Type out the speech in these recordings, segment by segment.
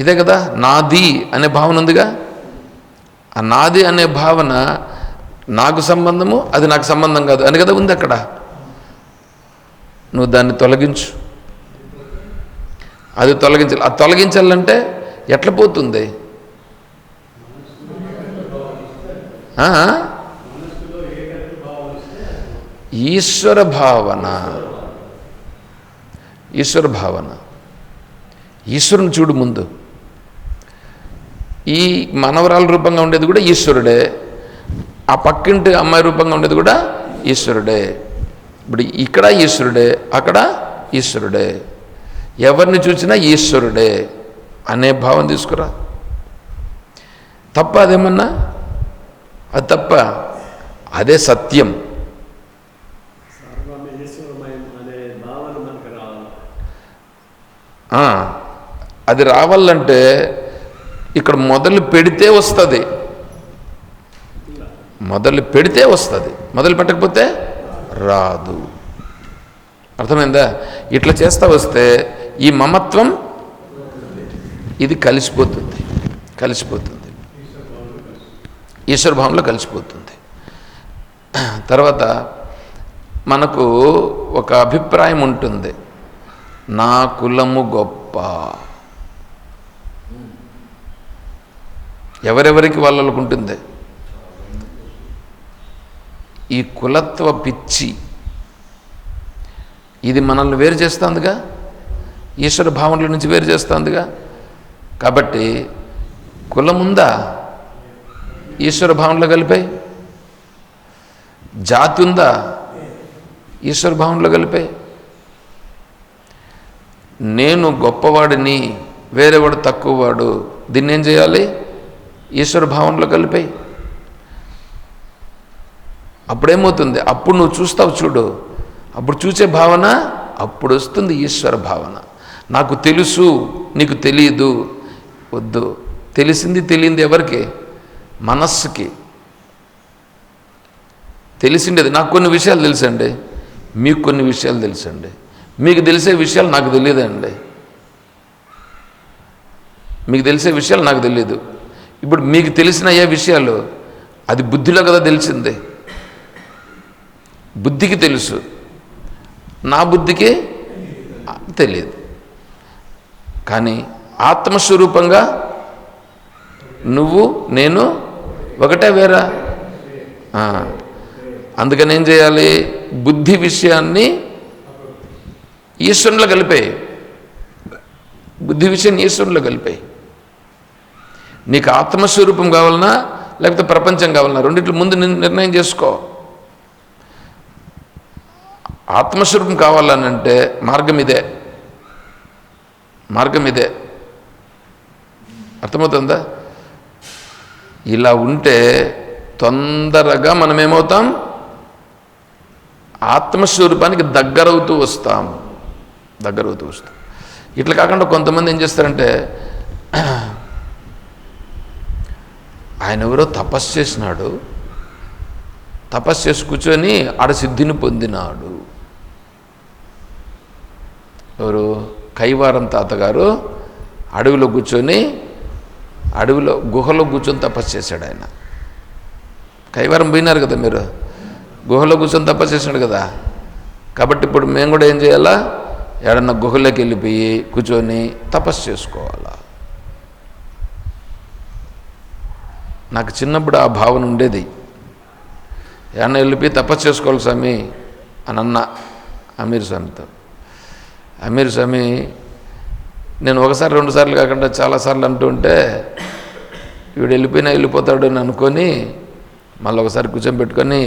ఇదే కదా, నాది అనే భావన ఉందిగా. ఆ నాది అనే భావన నాకు సంబంధము, అది నాకు సంబంధం కాదు అని కదా ఉంది అక్కడ. నువ్వు దాన్ని తొలగించు. అది తొలగించాలి. అది తొలగించాలంటే ఎట్లా పోతుంది? ఈశ్వర భావన. ఈశ్వర భావన. ఈశ్వరుని చూడు ముందు. ఈ మనవరాల రూపంగా ఉండేది కూడా ఈశ్వరుడే, ఆ పక్కింటి అమ్మాయి రూపంగా ఉండేది కూడా ఈశ్వరుడే. ఇప్పుడు ఇక్కడ ఈశ్వరుడే, అక్కడ ఈశ్వరుడే, ఎవరిని చూసినా ఈశ్వరుడే అనే భావం తీసుకురా. తప్ప అదేమన్నా? అది తప్ప? అదే సత్యం. అది రావాలంటే ఇక్కడ మొదలు పెడితే వస్తుంది. మొదలు పెడితే వస్తుంది, మొదలు పెట్టకపోతే రాదు. అర్థమైందా? ఇట్లా చేస్తా వస్తే ఈ మమత్వం ఇది కలిసిపోతుంది, కలిసిపోతుంది, ఈశ్వర భావంలో కలిసిపోతుంది. తర్వాత మనకు ఒక అభిప్రాయం ఉంటుంది, నా కులము గొప్ప. ఎవరెవరికి వాళ్ళకు ఉంటుంది ఈ కులత్వ పిచ్చి. ఇది మనల్ని వేరు చేస్తుందిగా, ఈశ్వర భావనల నుంచి వేరు చేస్తుందిగా. కాబట్టి కులం ఉందా? ఈశ్వర భావనలో కలిపాయి. జాతి ఉందా? ఈశ్వర భావనలో కలిపాయి. నేను గొప్పవాడిని, వేరేవాడు తక్కువవాడు, దీన్ని ఏం చేయాలి? ఈశ్వర భావనలో కలిపాయి. అప్పుడేమవుతుంది? అప్పుడు నువ్వు చూస్తావు చూడు, అప్పుడు చూసే భావన అప్పుడు వస్తుంది ఈశ్వర భావన. నాకు తెలుసు, నీకు తెలియదు. వద్దు. తెలిసింది తెలియంది ఎవరికి? మనస్సుకి. తెలిసిండేది నాకు కొన్ని విషయాలు తెలుసండి, మీకు కొన్ని విషయాలు తెలుసండి. మీకు తెలిసే విషయాలు నాకు తెలియదండి. మీకు తెలిసే విషయాలు నాకు తెలియదు. ఇప్పుడు మీకు తెలిసిన ఏ విషయాలు అది బుద్ధిలో కదా తెలిసింది. బుద్ధికి తెలుసు, నా బుద్ధికి తెలియదు. కానీ ఆత్మస్వరూపంగా నువ్వు నేను ఒకటే వేరా? అందుకని ఏం చేయాలి? బుద్ధి విషయాన్ని ఈశ్వరులో కలిపాయి. బుద్ధి విషయాన్ని ఈశ్వరులో కలిపాయి. నీకు ఆత్మస్వరూపం కావాలన్నా లేకపోతే ప్రపంచం కావాలన్నా, రెండిట్లో ముందు నిర్ణయం చేసుకో. ఆత్మస్వరూపం కావాలనంటే మార్గం ఇదే, మార్గం ఇదే. అర్థమవుతుందా? ఇలా ఉంటే తొందరగా మనం ఏమవుతాం? ఆత్మస్వరూపానికి దగ్గరవుతూ వస్తాం, దగ్గరవుతూ వస్తాం. ఇట్లా కాకుండా కొంతమంది ఏం చేస్తారంటే, ఆయన ఎవరో తపస్సు చేసినాడు, తపస్సు చేసి కూర్చొని ఆడ సిద్ధిని పొందినాడు. ఎవరు? కైవారం తాతగారు అడవిలో కూర్చొని, అడవిలో గుహలో కూర్చొని తపస్సు చేశాడు ఆయన. కైవారం పోయినారు కదా మీరు, గుహలో కూర్చొని తపస్సు చేసినాడు కదా. కాబట్టి ఇప్పుడు మేము కూడా ఏం చేయాలా? ఏడన్నా గుహలోకి వెళ్ళిపోయి కూర్చొని తపస్సు చేసుకోవాలా. నాకు చిన్నప్పుడు ఆ భావన ఉండేది. ఏడన్నా వెళ్ళిపోయి తపస్సు చేసుకోవాలి స్వామి అని అన్న అమీర్ స్వామితో. అమీర్ స్వామి నేను ఒకసారి రెండు సార్లు కాకుండా చాలాసార్లు అంటూ ఉంటే, వీడు వెళ్ళిపోయినా వెళ్ళిపోతాడు అని అనుకొని మళ్ళీ ఒకసారి కూర్చోబెట్టుకొని,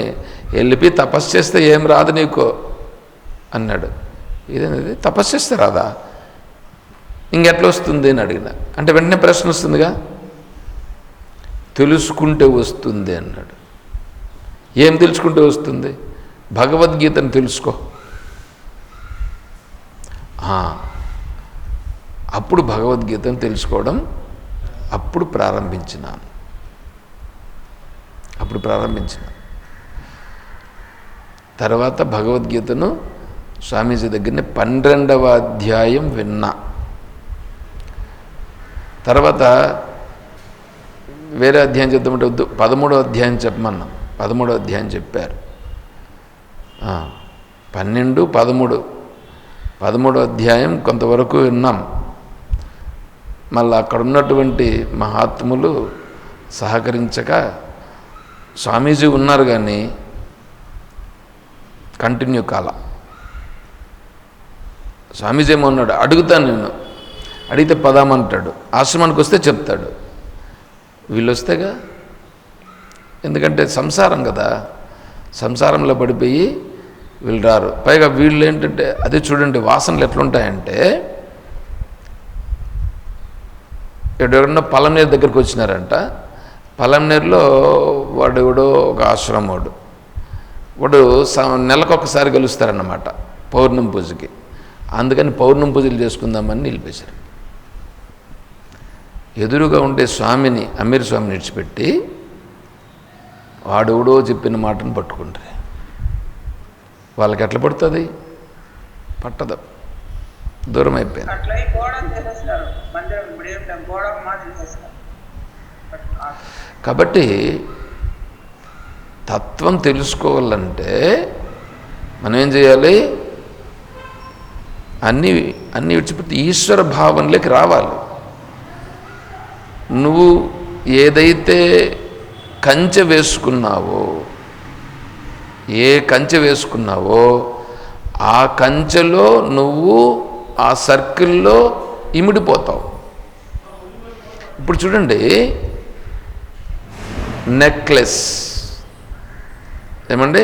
వెళ్ళిపోయి తపస్సు చేస్తే ఏం రాదు నీకు అన్నాడు. ఇదేంది తపస్సు చేస్తే రాదా? ఇంకెట్లా వస్తుంది అని అడిగిన. అంటే వెంటనే ప్రశ్న వస్తుందిగా, తెలుసుకుంటే వస్తుంది అన్నాడు. ఏం తెలుసుకుంటే వస్తుంది? భగవద్గీతను తెలుసుకో. అప్పుడు భగవద్గీతను తెలుసుకోవడం అప్పుడు ప్రారంభించినాను. తర్వాత భగవద్గీతను స్వామీజీ దగ్గరనే 12వ అధ్యాయం విన్నా. తర్వాత వేరే అధ్యాయం చెప్తామంటే వద్దు, 13వ అధ్యాయం చెప్పమన్నా. 13వ అధ్యాయం చెప్పారు. 12, 13వ అధ్యాయం కొంతవరకు విన్నాం. మళ్ళీ అక్కడ ఉన్నటువంటి మహాత్ములు సహకరించక స్వామీజీ ఉన్నారు కానీ కంటిన్యూ కాల. స్వామీజీ ఏమో ఉన్నాడు, అడుగుతాను నేను, అడిగితే పదామంటాడు, ఆశ్రమానికి వస్తే చెప్తాడు. వీళ్ళు వస్తేగా, ఎందుకంటే సంసారం కదా, సంసారంలో పడిపోయి వీళ్ళు రారు. పైగా వీళ్ళు ఏంటంటే అదే చూడండి వాసనలు ఎట్లుంటాయంటే, ఎవరన్నా పలంనేరు దగ్గరికి వచ్చినారంట. పలంనేరులో వాడు ఎవడో ఒక ఆశ్రమోడు, వాడు నెలకొకసారి కలుస్తారన్నమాట పౌర్ణమి పూజకి. అందుకని పౌర్ణమి పూజలు చేసుకుందామని నిలిపేశారు. ఎదురుగా ఉండే స్వామిని, అమీర్ స్వామిని విడిచిపెట్టి వాడెవడో చెప్పిన మాటను పట్టుకుంటారు. వాళ్ళకి ఎట్లా పడుతుంది? పట్టదు, దూరం అయిపోయింది. కాబట్టి తత్వం తెలుసుకోవాలంటే మనం ఏం చేయాలి? అన్నీ విడిచిపెట్టి ఈశ్వర భావనలోకి రావాలి. నువ్వు ఏదైతే కంచె వేసుకున్నావో, ఏ కంచె వేసుకున్నావో ఆ కంచెలో నువ్వు ఆ సర్కిల్లో ఇమిడిపోతావు. ఇప్పుడు చూడండి, నెక్లెస్ ఏమండి,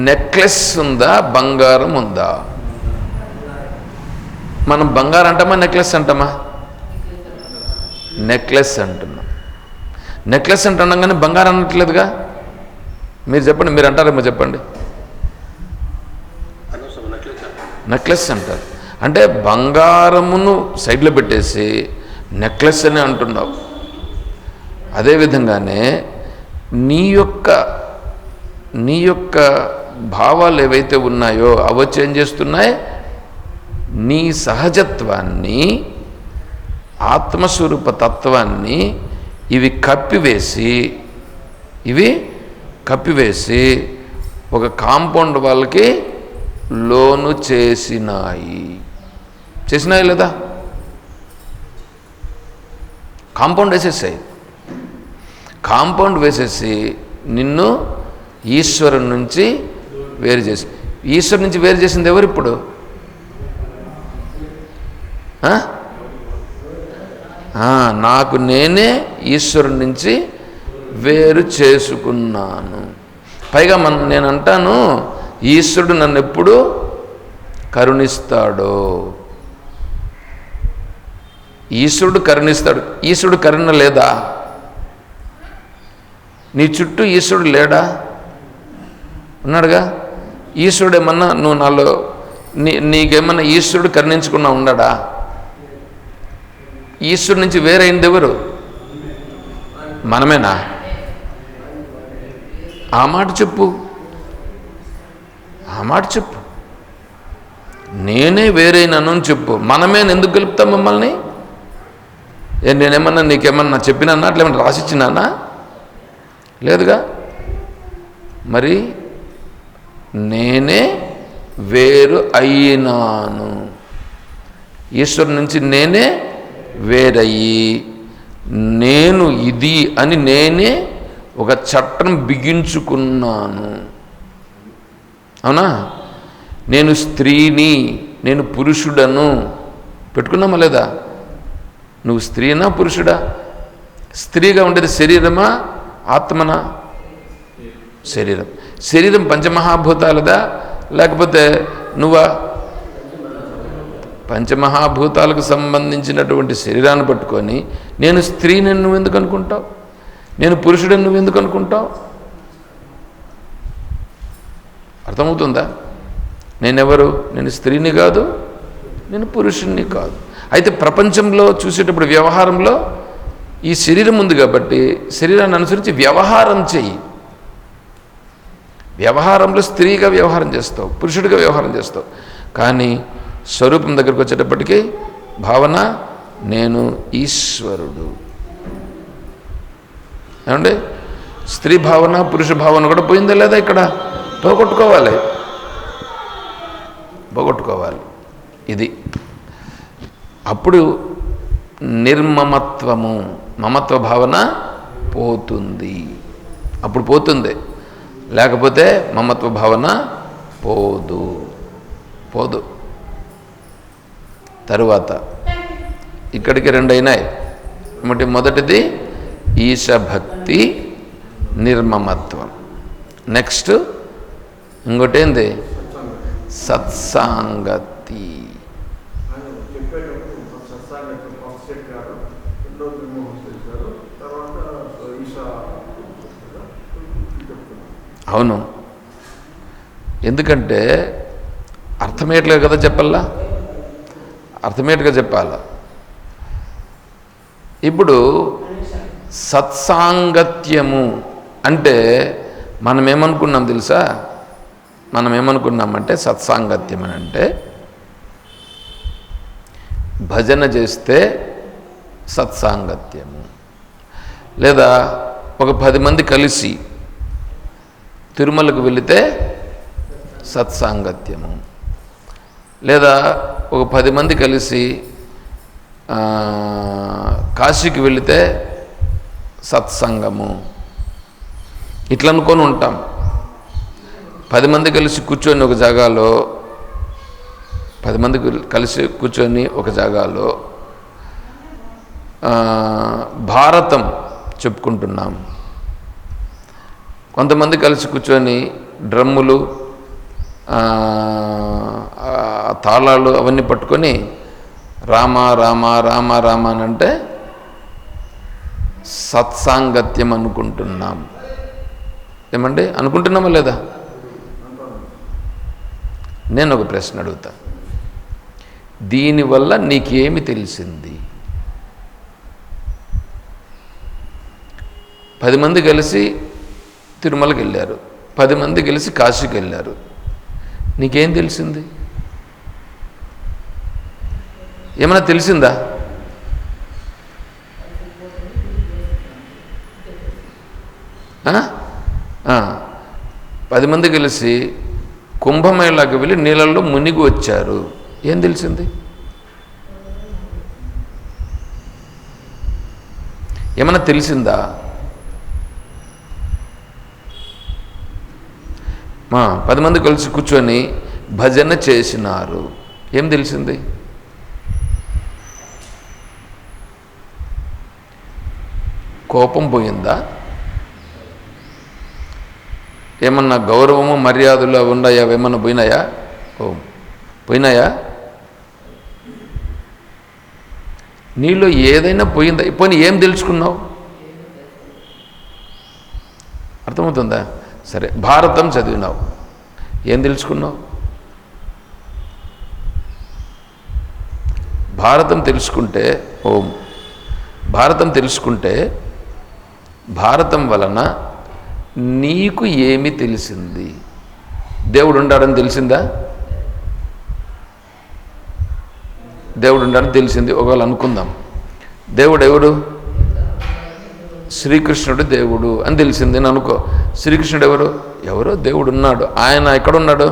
నెక్లెస్ ఉందా, బంగారం ఉందా? మనం బంగారం అంటామా, నెక్లెస్ అంటామా? నెక్లెస్ అంటున్నాం. నెక్లెస్ అంటున్నాం కానీ బంగారం అనట్లేదుగా. మీరు చెప్పండి, మీరు అంటారేమో చెప్పండి. నెక్లెస్ అంటారు. అంటే బంగారమును సైడ్లో పెట్టేసి నెక్లెస్ అని అంటున్నావు. అదేవిధంగానే నీ యొక్క భావాలు ఏవైతే ఉన్నాయో అవి వచ్చి ఏం చేస్తున్నాయి? నీ సహజత్వాన్ని, ఆత్మస్వరూప తత్వాన్ని ఇవి కప్పివేసి ఒక కాంపౌండ్ వాళ్ళకి లోను చేసినాయి లేదా? కాంపౌండ్ వేసేసాయి. కాంపౌండ్ వేసేసి నిన్ను ఈశ్వరుని నుంచి వేరు చేసి, ఈశ్వరు నుంచి వేరు చేసింది ఎవరు ఇప్పుడు? నాకు నేనే ఈశ్వరుని నుంచి వేరు చేసుకున్నాను. పైగా నేను అంటాను, ఈశ్వరుడు నన్ను ఎప్పుడు కరుణిస్తాడో. ఈశ్వరుడు కరుణిస్తాడు. ఈశ్వరుడు కరుణ లేదా? నీ చుట్టూ ఈశ్వరుడు లేడా? ఉన్నాడుగా. ఈశ్వరుడు ఏమన్నా నువ్వు నాలో నీకేమన్నా ఈశ్వరుడు కరుణించకుండా ఉన్నాడా? ఈశ్వరుడు నుంచి వేరైంది ఎవరు? మనమేనా? ఆ మాట చెప్పు. నేనే వేరైనాను అని చెప్పు. మనమే ఎందుకు గెలుపుతాం మమ్మల్ని? నేనేమన్నా నీకేమన్నా చెప్పినానా? అట్లేమన్నా రాసిచ్చినానా? లేదుగా. మరి నేనే వేరు అయినాను. ఈశ్వరు నుంచి నేనే వేరయ్యి నేను ఇది అని నేనే ఒక చట్టం బిగించుకున్నాను. అవునా? నేను స్త్రీని, నేను పురుషుడను పెట్టుకున్నామా లేదా? నువ్వు స్త్రీనా పురుషుడా? స్త్రీగా ఉండేది శరీరమా ఆత్మనా? శరీరం పంచమహాభూతాలదా లేకపోతే నువ్వా? పంచమహాభూతాలకు సంబంధించినటువంటి శరీరాన్ని పట్టుకొని నేను స్త్రీని నువ్వు ఎందుకు అనుకుంటావు? నేను పురుషుడని నువ్వు ఎందుకు అనుకుంటావు? అర్థమవుతుందా? నేనెవరు? నేను స్త్రీని కాదు, నేను పురుషుణ్ణి కాదు. అయితే ప్రపంచంలో చూసేటప్పుడు వ్యవహారంలో ఈ శరీరం ఉంది కాబట్టి శరీరాన్ని అనుసరించి వ్యవహారం చెయ్యి. వ్యవహారంలో స్త్రీగా వ్యవహారం చేస్తావు, పురుషుడిగా వ్యవహారం చేస్తావు, కానీ స్వరూపం దగ్గరికి వచ్చేటప్పటికీ భావన నేను ఈశ్వరుడు. ఏమండి, స్త్రీ భావన పురుష భావన కూడా పోయిందా లేదా? ఇక్కడ పోగొట్టుకోవాలి. ఇది అప్పుడు నిర్మమత్వము, మమత్వ భావన పోతుంది. అప్పుడు పోతుంది, లేకపోతే మమత్వ భావన పోదు. తరువాత ఇక్కడికి 2 అయినాయి. మొదటిది ఈశభక్తి, నిర్మమత్వం. నెక్స్ట్ ఇంకోటి ఏంది? సత్సాంగతి. అవును, ఎందుకంటే అర్థమయ్యేట్లేదు కదా, అర్థమయ్యేట్టుగా చెప్పాలా. ఇప్పుడు సత్సాంగత్యము అంటే మనం ఏమనుకున్నామంటే సత్సాంగత్యం అని అంటే భజన చేస్తే సత్సాంగత్యము, లేదా ఒక 10 మంది కలిసి తిరుమలకు వెళితే సత్సాంగత్యము, లేదా ఒక 10 మంది కలిసి కాశీకి వెళితే సత్సంగము, ఇట్లా అనుకొని ఉంటాం. 10 మంది కలిసి కూర్చొని ఒక జాగాలో 10 మంది కలిసి కూర్చొని ఒక జాగాలో భారతం చెప్పుకుంటున్నాం. కొంతమంది కలిసి కూర్చొని డ్రమ్ములు, తాళాలు అవన్నీ పట్టుకొని రామ రామ రామ రామ అని అంటే సత్సాంగత్యం అనుకుంటున్నాం. ఏమండి, అనుకుంటున్నామా లేదా? నేను ఒక ప్రశ్న అడుగుతా, దీనివల్ల నీకేమి తెలిసింది? 10 మంది కలిసి తిరుమలకి వెళ్ళారు, 10 మంది కలిసి కాశీకి వెళ్ళారు, నీకేం తెలిసింది? ఏమైనా తెలిసిందా? ఆ 10 మంది కలిసి కుంభమేళాకి వెళ్ళి నీళ్ళల్లో మునిగి వచ్చారు, ఏం తెలిసింది? ఏమైనా తెలిసిందా? 10 మంది కలిసి కూర్చొని భజన చేసినారు, ఏం తెలిసింది? కోపం పోయిందా? ఏమన్నా గౌరవము మర్యాదలు అవి ఉన్నాయా? ఏమన్నా పోయినాయా? నీలో ఏదైనా పోయిందా? పోనీ ఏం తెలుసుకున్నావు? అర్థమవుతుందా? సరే, భారతం చదివినావు, ఏం తెలుసుకున్నావు? భారతం తెలుసుకుంటే భారతం వలన నీకు ఏమి తెలిసింది? దేవుడు ఉండాడని తెలిసిందా? దేవుడు ఉండాలని తెలిసింది. ఒకవేళ అనుకుందాం, దేవుడు ఎవరు? శ్రీకృష్ణుడు దేవుడు అని తెలిసింది అని అనుకో. శ్రీకృష్ణుడు ఎవరో దేవుడు ఉన్నాడు. ఆయన ఎక్కడున్నాడు?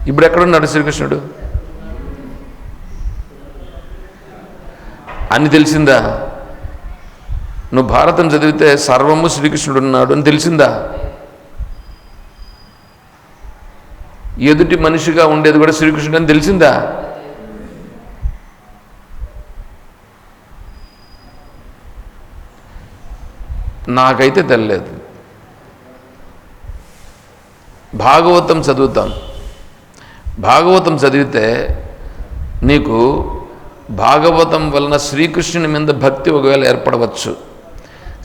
ఇప్పుడు ఎక్కడున్నాడు శ్రీకృష్ణుడు అని తెలిసిందా? నువ్వు భారతం చదివితే సర్వము శ్రీకృష్ణుడు ఉన్నాడు అని తెలిసిందా? ఎదుటి మనిషిగా ఉండేది కూడా శ్రీకృష్ణుడు అని తెలిసిందా? నాకైతే తెలియలేదు. భాగవతం చదువుతాం, భాగవతం చదివితే నీకు భాగవతం వలన శ్రీకృష్ణుని మీద భక్తి ఒకవేళ ఏర్పడవచ్చు.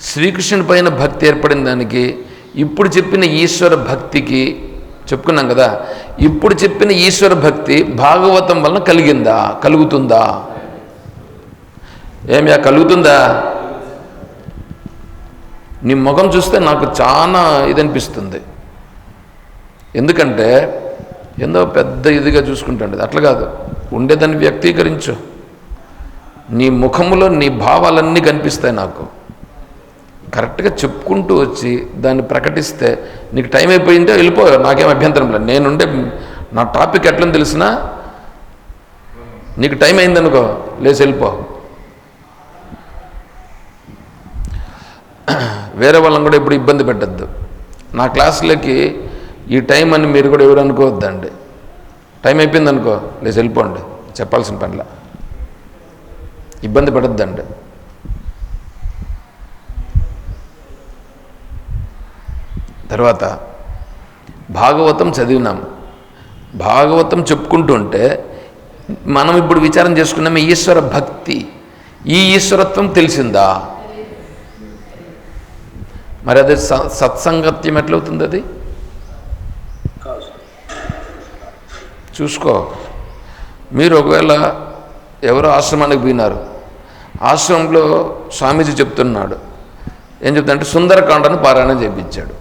శ్రీకృష్ణుని పైన భక్తి ఏర్పడిన దానికి ఇప్పుడు చెప్పిన ఈశ్వర భక్తికి చెప్పుకున్నాం కదా, ఇప్పుడు చెప్పిన ఈశ్వర భక్తి భాగవతం వలన కలుగుతుందా? కలుగుతుందా? నీ ముఖం చూస్తే నాకు చాలా ఇది అనిపిస్తుంది. ఎందుకంటే ఏందో పెద్ద ఇదిగా చూసుకుంటాండి. అట్లా కాదు, ఉండేదాన్ని వ్యక్తీకరించు. నీ ముఖములో నీ భావాలన్నీ కనిపిస్తాయి నాకు. కరెక్ట్గా చెప్పుకుంటూ వచ్చి దాన్ని ప్రకటిస్తే నీకు టైం అయిపోయింటే వెళ్ళిపో, నాకేం అభ్యంతరం లేదు. నేనుండే నా టాపిక్ ఎట్లని తెలిసినా నీకు టైం అయిందనుకో లేచి వెళ్ళిపో. వేరే వాళ్ళని కూడా ఇప్పుడు ఇబ్బంది పెట్టద్దు. నా క్లాసులకి ఈ టైం అని మీరు కూడా ఎవరు అనుకోవద్దండి. టైం అయిపోయింది అనుకో లేచి వెళ్ళిపోండి, చెప్పాల్సిన పనిలా, ఇబ్బంది పడద్దండి. తర్వాత భాగవతం చదివినాం. భాగవతం చెప్పుకుంటూ ఉంటే మనం ఇప్పుడు విచారం చేసుకున్నాము ఈశ్వర భక్తి, ఈ ఈశ్వరత్వం తెలిసిందా? మరి అది సత్సంగత్యం ఎట్లవుతుంది? అది చూసుకో. మీరు ఒకవేళ ఎవరో ఆశ్రమానికి పోయినారు, ఆశ్రమంలో స్వామీజీ చెప్తున్నాడు, ఏం చెప్తాడంటే సుందరకాండను పారాయణం చేయించాడు.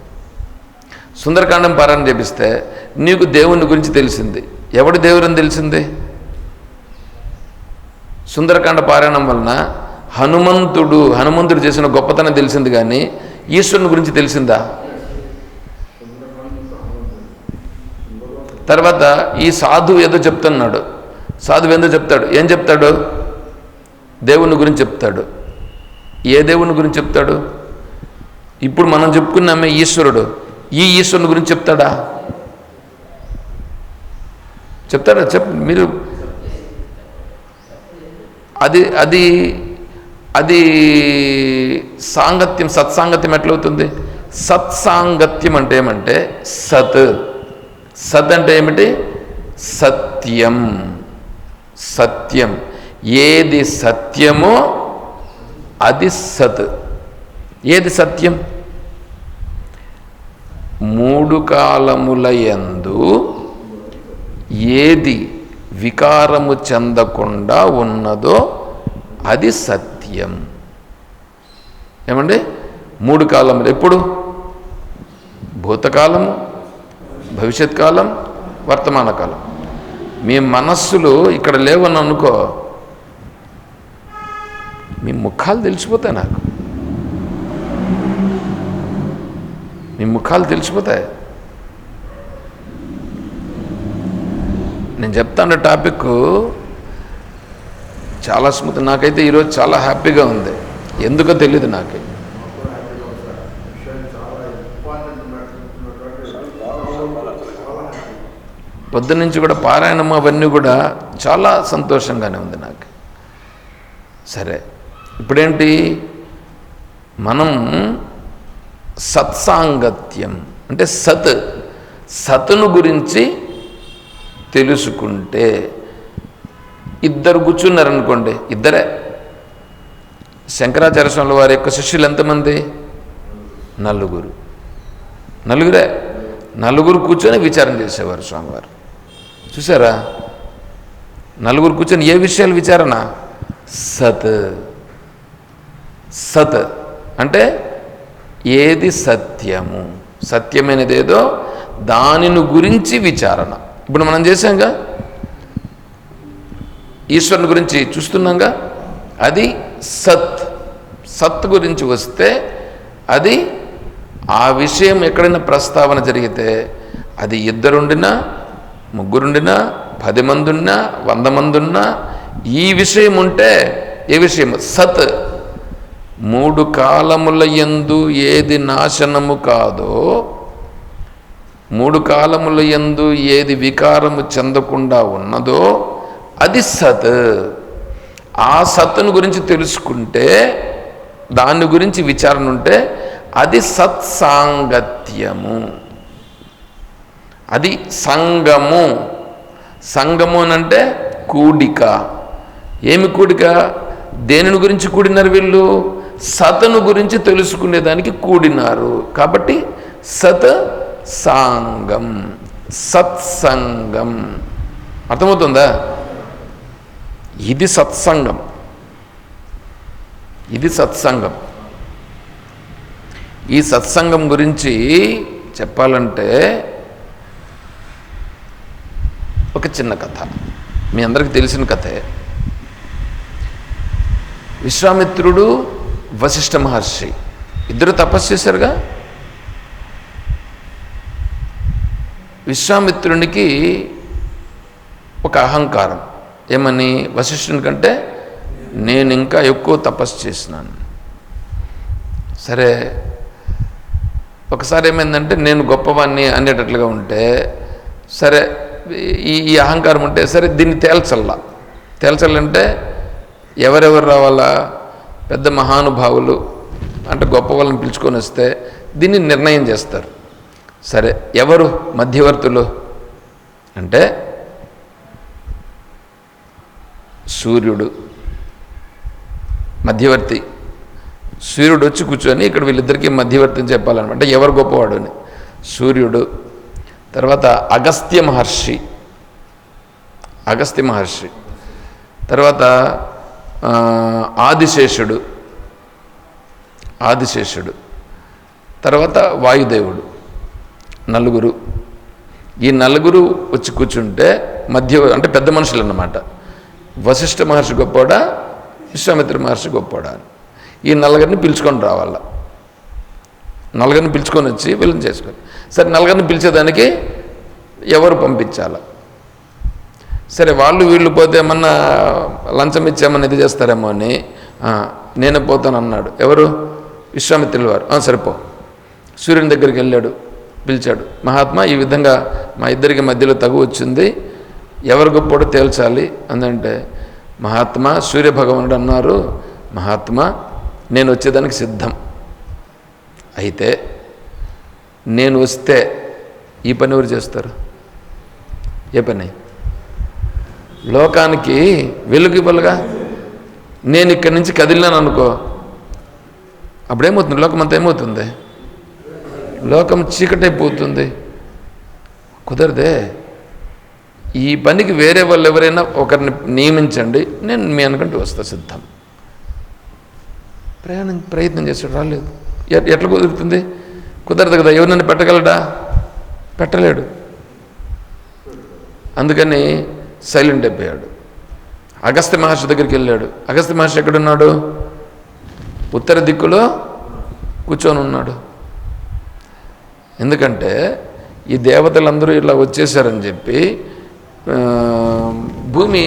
సుందరకాండం పారాయణం చేపిస్తే నీకు దేవుని గురించి తెలిసింది. ఎవడి దేవుని తెలిసింది? సుందరకాండ పారాయణం వలన హనుమంతుడు చేసిన గొప్పతనం తెలిసింది, కానీ ఈశ్వరుని గురించి తెలిసిందా? తర్వాత ఈ సాధువు ఏదో చెప్తున్నాడు, సాధువు ఏదో చెప్తాడు, ఏం చెప్తాడు? దేవుని గురించి చెప్తాడు. ఏ దేవుని గురించి చెప్తాడు? ఇప్పుడు మనం చెప్పుకున్నామే ఈశ్వరుడు, ఈ ఈశ్వరుని గురించి చెప్తాడా? చెప్తాడా? మీరు అది అది అది సాంగత్యం, సత్సాంగత్యం ఎట్లవుతుంది? సత్సాంగత్యం అంటే ఏమంటే సత్ అంటే ఏమిటి? సత్యం. సత్యం ఏది సత్యమో అది సత్. ఏది సత్యం? మూడు కాలముల యందు ఏది వికారము చెందకుండా ఉన్నదో అది సత్యం. ఏమండి? మూడు కాలములు ఎప్పుడు? భూతకాలము, భవిష్యత్ కాలం, వర్తమాన కాలం. మీ మనస్సులు ఇక్కడ లేవని అనుకో, మీ ముఖాలు తెలిసిపోతాయి. నాకు మీ ముఖాలు తెలిసిపోతాయి. నేను చెప్తాను టాపిక్ చాలా స్మూత్. నాకైతే ఈరోజు చాలా హ్యాపీగా ఉంది. ఎందుకో తెలియదు నాకు. పొద్దున్నుంచి కూడా పారాయణం అవన్నీ కూడా చాలా సంతోషంగానే ఉంది నాకు. సరే, ఇప్పుడేంటి? మనం సత్సాంగత్యం అంటే సత్తును గురించి తెలుసుకుంటే, ఇద్దరు కూర్చున్నారనుకోండి, ఇద్దరే. శంకరాచార్య స్వామి వారి యొక్క శిష్యులు ఎంతమంది? నలుగురే. నలుగురు కూర్చొని విచారం చేసేవారు స్వామివారు. చూసారా? నలుగురు కూర్చొని ఏ విషయాలు విచారణ? సత్ అంటే ఏది సత్యము, సత్యమైనది ఏదో దానిని గురించి విచారణ. ఇప్పుడు మనం చేసాంగా, ఈశ్వరుని గురించి చూస్తున్నాంగా, అది సత్ గురించి వస్తే అది ఆ విషయం ఎక్కడైనా ప్రస్తావన జరిగితే అది ఇద్దరుండినా, ముగ్గురుండినా, 10 మంది ఉన్నా, 100 మంది ఉన్నా, ఈ విషయం ఉంటే ఏ విషయం? సత్. మూడు కాలముల యందు ఏది నాశనము కాదో, మూడు కాలముల యందు ఏది వికారము చెందకుండా ఉన్నదో అది సత్. ఆ సత్తును గురించి తెలుసుకుంటే, దాని గురించి విచారణ ఉంటే అది సత్సాంగత్యము. అది సంగము. సంగము అనంటే కూడిక. ఏమి కూడిక? దేనిని గురించి కూడినారు వీళ్ళు? సతను గురించి తెలుసుకునేదానికి కూడినారు. కాబట్టి సత్ సాంగం, సత్సంగం. అర్థమవుతుందా? ఇది సత్సంగం, ఇది సత్సంగం. ఈ సత్సంగం గురించి చెప్పాలంటే ఒక చిన్న కథ, మీ అందరికీ తెలిసిన కథే. విశ్వామిత్రుడు, వశిష్ఠ మహర్షి ఇద్దరు తపస్సు చేశారుగా. విశ్వామిత్రునికి ఒక అహంకారం, ఏమని? వశిష్ఠుని కంటే నేను ఇంకా ఎక్కువ తపస్సు చేసినాను. సరే, ఒకసారి ఏమైందంటే నేను గొప్పవాణ్ణి అనేటట్లుగా ఉంటే, సరే ఈ అహంకారం ఉంటే సరే దీన్ని తేల్చాలంటే ఎవరెవరు రావాలా? పెద్ద మహానుభావులు అంటే గొప్ప వాళ్ళని పిలుచుకొని వస్తే దీన్ని నిర్ణయం చేస్తారు. సరే, ఎవరు మధ్యవర్తులు అంటే సూర్యుడు మధ్యవర్తి. సూర్యుడు వచ్చి కూర్చొని ఇక్కడ వీళ్ళిద్దరికీ మధ్యవర్తిని చెప్పాలన్నమాట, ఎవరు గొప్పవాడు అని. సూర్యుడు, తర్వాత అగస్త్య మహర్షి, తర్వాత ఆదిశేషుడు, తర్వాత వాయుదేవుడు. నలుగురు. ఈ నలుగురు వచ్చి కూర్చుంటే అంటే పెద్ద మనుషులు అన్నమాట. వశిష్ఠ మహర్షి గొప్పవాడా, విశ్వామిత్ర మహర్షి గొప్పవాడా? ఈ నలుగురిని పిలుచుకొని రావాల. నలుగురిని పిలుచుకొని వచ్చి వీళ్ళని చేసుకొని, సరే నలుగురిని పిలిచేదానికి ఎవరు పంపించాల? సరే, వాళ్ళు వీళ్ళు పోతే ఏమన్నా లంచం ఇచ్చేమన్నా ఇది చేస్తారేమో అని నేనే పోతాను అన్నాడు. ఎవరు? విశ్వామిత్రుల వారు. సరిపో. సూర్యుని దగ్గరికి వెళ్ళాడు, పిలిచాడు. మహాత్మా, ఈ విధంగా మా ఇద్దరికి మధ్యలో తగు వచ్చింది, ఎవరు గొప్పడో తేల్చాలి అందంటే, మహాత్మా సూర్యభగవానుడు అన్నారు, మహాత్మా నేను వచ్చేదానికి సిద్ధం, అయితే నేను వస్తే ఈ పని ఎవరు చేస్తారు? ఏ పని? లోకానికి వెలుగు ఇవ్వాలిగా. నేను ఇక్కడి నుంచి కదిలినాను అనుకో, అప్పుడేమవుతుంది? లోకం అంతా ఏమవుతుంది? లోకం చీకటైపోతుంది. కుదరదే. ఈ పనికి వేరే వాళ్ళు ఎవరైనా ఒకరిని నియమించండి, నేను మీ అనుకుంటూ వస్తా, సిద్ధం. ప్రయత్నం చేశాడు, రాలేదు. ఎట్లా కుదురుతుంది? కుదరదు కదా. ఎవరినైనా పెట్టగలడా? పెట్టలేడు. అందుకని సైలెంట్ అయిపోయాడు. అగస్త్య మహర్షి దగ్గరికి వెళ్ళాడు. అగస్త్య మహర్షి ఎక్కడున్నాడు? ఉత్తర దిక్కులో కూర్చొని ఉన్నాడు. ఎందుకంటే ఈ దేవతలందరూ ఇలా వచ్చేసారని చెప్పి భూమి